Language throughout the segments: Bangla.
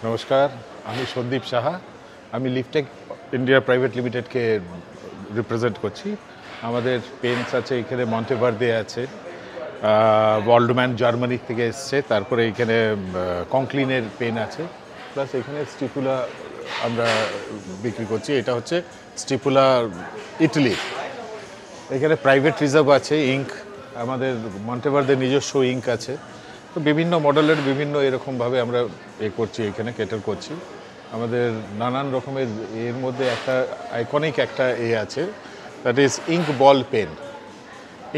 নমস্কার, আমি সন্দীপ সাহা। আমি লিফটেক ইন্ডিয়া প্রাইভেট লিমিটেডকে রিপ্রেজেন্ট করছি। আমাদের পেন্স আছে এখানে, মন্টেভার্দে আছে, ওয়ার্ল্ডম্যান জার্মানি থেকে এসছে, তারপরে এখানে কংক্লিনের পেন আছে, প্লাস এখানে স্টিপুলা আমরা বিক্রি করছি। এটা হচ্ছে স্টিপুলা ইটালি। এখানে প্রাইভেট রিজার্ভ আছে, ইঙ্ক আমাদের মন্টেভার্দের নিজস্ব ইঙ্ক আছে। তো বিভিন্ন মডেলের বিভিন্ন এরকমভাবে আমরা করছি, এখানে ক্যাটার করছি। আমাদের নানান রকমের এর মধ্যে একটা আইকনিক একটা আছে, that is ink ball pen.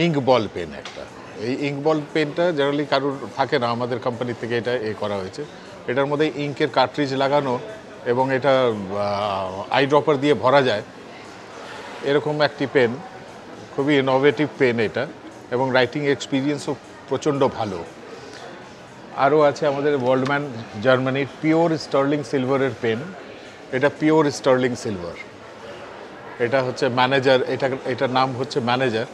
Ink ball pen একটা, এই ইঙ্ক বল পেনটা জেনারেলি কারোর থাকে না, আমাদের কোম্পানি থেকে এটা করা হয়েছে। এটার মধ্যে ইঙ্কের কার্ট্রিজ লাগানো এবং এটা আই ড্রপার দিয়ে ভরা যায়, এরকম একটি পেন। খুবই ইনোভেটিভ পেন এটা, এবং রাইটিং এক্সপিরিয়েন্সও প্রচণ্ড ভালো। আরও আছে আমাদের ওয়ার্ল্ডম্যান জার্মানির পিওর স্টার্লিং সিলভারের পেন। এটা পিওর স্টার্লিং সিলভার, এটা হচ্ছে ম্যানেজার, এটার নাম হচ্ছে ম্যানেজার,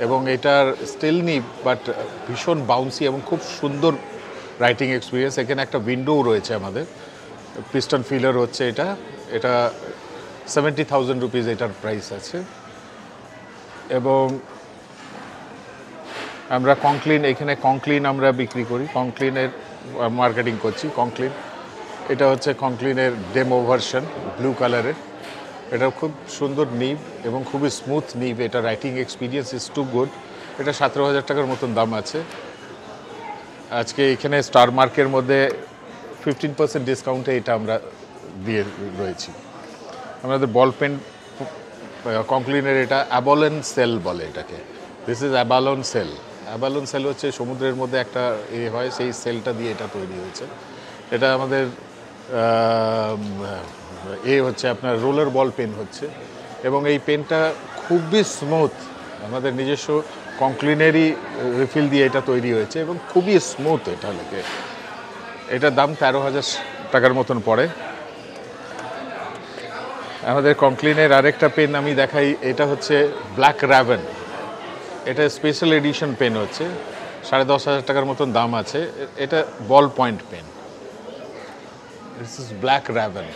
এবং এটার স্টিল নিব বাট ভীষণ বাউন্সি এবং খুব সুন্দর রাইটিং এক্সপিরিয়েন্স। এখানে একটা উইন্ডোও রয়েছে আমাদের, পিস্টন ফিলার হচ্ছে এটা 70,000 রুপিস এটার প্রাইস আছে। এবং আমরা কংক্লিন, এখানে কংক্লিন আমরা বিক্রি করি, কংক্লিনের মার্কেটিং করছি। কংক্লিন, এটা হচ্ছে কংক্লিনের ডেমো ভার্সন, ব্লু কালারের। এটা খুব সুন্দর নিব এবং খুবই স্মুথ নিব। এটা writing experience is too good. এটা 17,000 টাকার মতন দাম আছে। আজকে এখানে স্টার মার্কের মধ্যে 15% ডিসকাউন্টে এটা আমরা দিয়ে রয়েছি। আমাদের বল পেন কংক্লিনের, এটা অ্যাবালন সেল বলে এটাকে। This is abalone shell. Abalone shell হচ্ছে সমুদ্রের মধ্যে একটা হয়, সেই সেলটা দিয়ে এটা তৈরি হয়েছে। এটা আমাদের হচ্ছে আপনার রোলার বল পেন হচ্ছে, এবং এই পেনটা খুবই স্মুথ। আমাদের নিজস্ব কংক্লিনেরই রিফিল দিয়ে এটা তৈরি হয়েছে এবং খুবই স্মুথ এটা লেগে। এটার দাম 13,000 টাকার মতন পড়ে। আমাদের কংক্লিনের আরেকটা পেন আমি দেখাই, এটা হচ্ছে ব্ল্যাক র্যাভেন। এটা স্পেশাল এডিশন পেন হচ্ছে, 10,500 টাকার মতন দাম আছে। এটা ballpoint pen. This is black raven.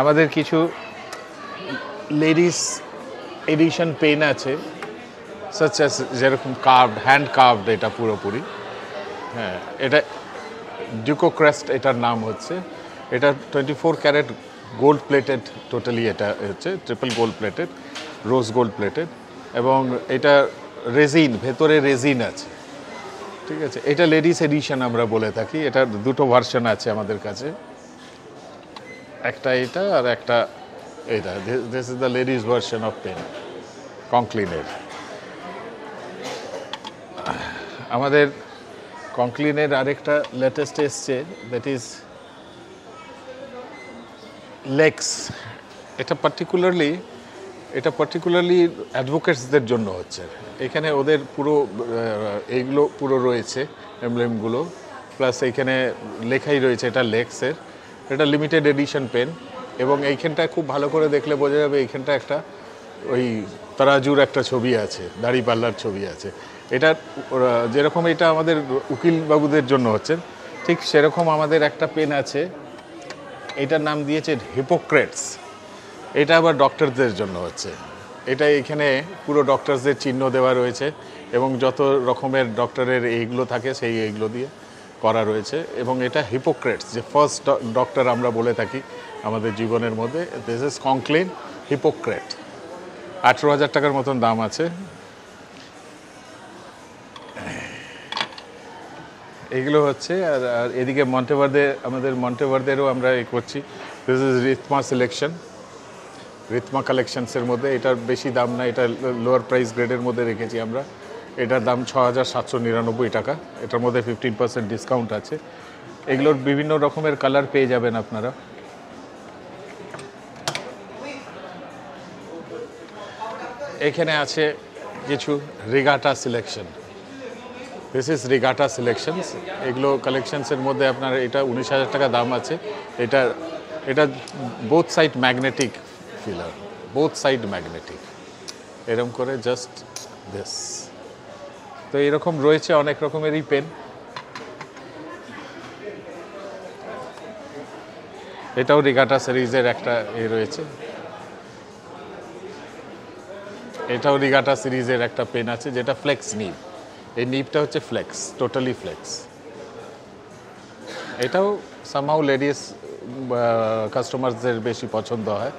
আমাদের কিছু লেডিস এডিশন পেন আছে, যেরকম কার্ভড, হ্যান্ড কার্ভড, এটা পুরোপুরি। হ্যাঁ, এটা ডিউকোক্রেস্ট এটার নাম হচ্ছে। এটা 24 ক্যারেট গোল্ড প্লেটেড, টোটালি এটা হচ্ছে triple gold plated, rose gold plated, এবং এটা রেজিন, ভেতরে রেজিন আছে। ঠিক আছে, এটা লেডিস এডিশন আমরা বলে থাকি। এটা দুটো ভার্সন আছে আমাদের কাছে, একটা এটা আর একটা এটা। This is the ladies version of pen কংক্লিনের। আমাদের কংক্লিনের আরেকটা লেটেস্ট এসছে, দ্যাট ইজ লেক্স। এটা পার্টিকুলারলি অ্যাডভোকেটসদের জন্য হচ্ছে। এখানে ওদের পুরো এইগুলো পুরো রয়েছে, এমব্লেমগুলো, প্লাস এইখানে লেখাই রয়েছে এটা লেক্সের। এটা লিমিটেড এডিশন পেন, এবং এইখানটায় খুব ভালো করে দেখলে বোঝা যাবে, এইখানটা একটা ওই তারাজুর একটা ছবি আছে, দাড়িপাল্লার ছবি আছে। এটা যেরকম এটা আমাদের উকিল বাবুদের জন্য হচ্ছে, ঠিক সেরকম আমাদের একটা পেন আছে, এটার নাম দিয়েছে হিপোক্রেটস। এটা আবার ডক্টরদের জন্য হচ্ছে। এটা এখানে পুরো ডক্টরসদের চিহ্ন দেওয়া রয়েছে, এবং যত রকমের ডক্টরের এইগুলো থাকে সেই এইগুলো দিয়ে করা রয়েছে। এবং এটা হিপোক্রেটস, যে ফার্স্ট ডক্টর আমরা বলে থাকি আমাদের জীবনের মধ্যে। This is কংক্লিন hypocrite. 18,000 টাকার মতন দাম আছে। এগুলো হচ্ছে। আর এদিকে মন্টেভার্দে, আমাদের মন্টেভার্দেরও আমরা করছি। দিস ইজ রিথমা সিলেকশন, রিথমা কালেকশনসের মধ্যে। এটার বেশি দাম না, এটা লোয়ার প্রাইস গ্রেডের মধ্যে রেখেছি আমরা। এটার দাম 6,799 টাকা। এটার মধ্যে 15% ডিসকাউন্ট আছে। এগুলোর বিভিন্ন রকমের কালার পেয়ে যাবেন আপনারা। এখানে আছে কিছু Regatta selection. This is Regatta selections. এগুলো কালেকশনসের মধ্যে আপনার এটা 19,000 টাকা দাম আছে। এটা both side magnetic filler, both side magnetic, এরকম করে জাস্ট দিস। তো এরকম রয়েছে অনেক রকমেরই পেন। এটাও রিগাটা সিরিজের একটা রয়েছে, এটাও রিগাটা সিরিজের একটা পেন আছে যেটা ফ্লেক্স নিব। এই নিবটা হচ্ছে ফ্লেক্স, টোটালি ফ্লেক্স। এটাও সামহাউ লেডিস কাস্টমারদের বেশি পছন্দ হয়।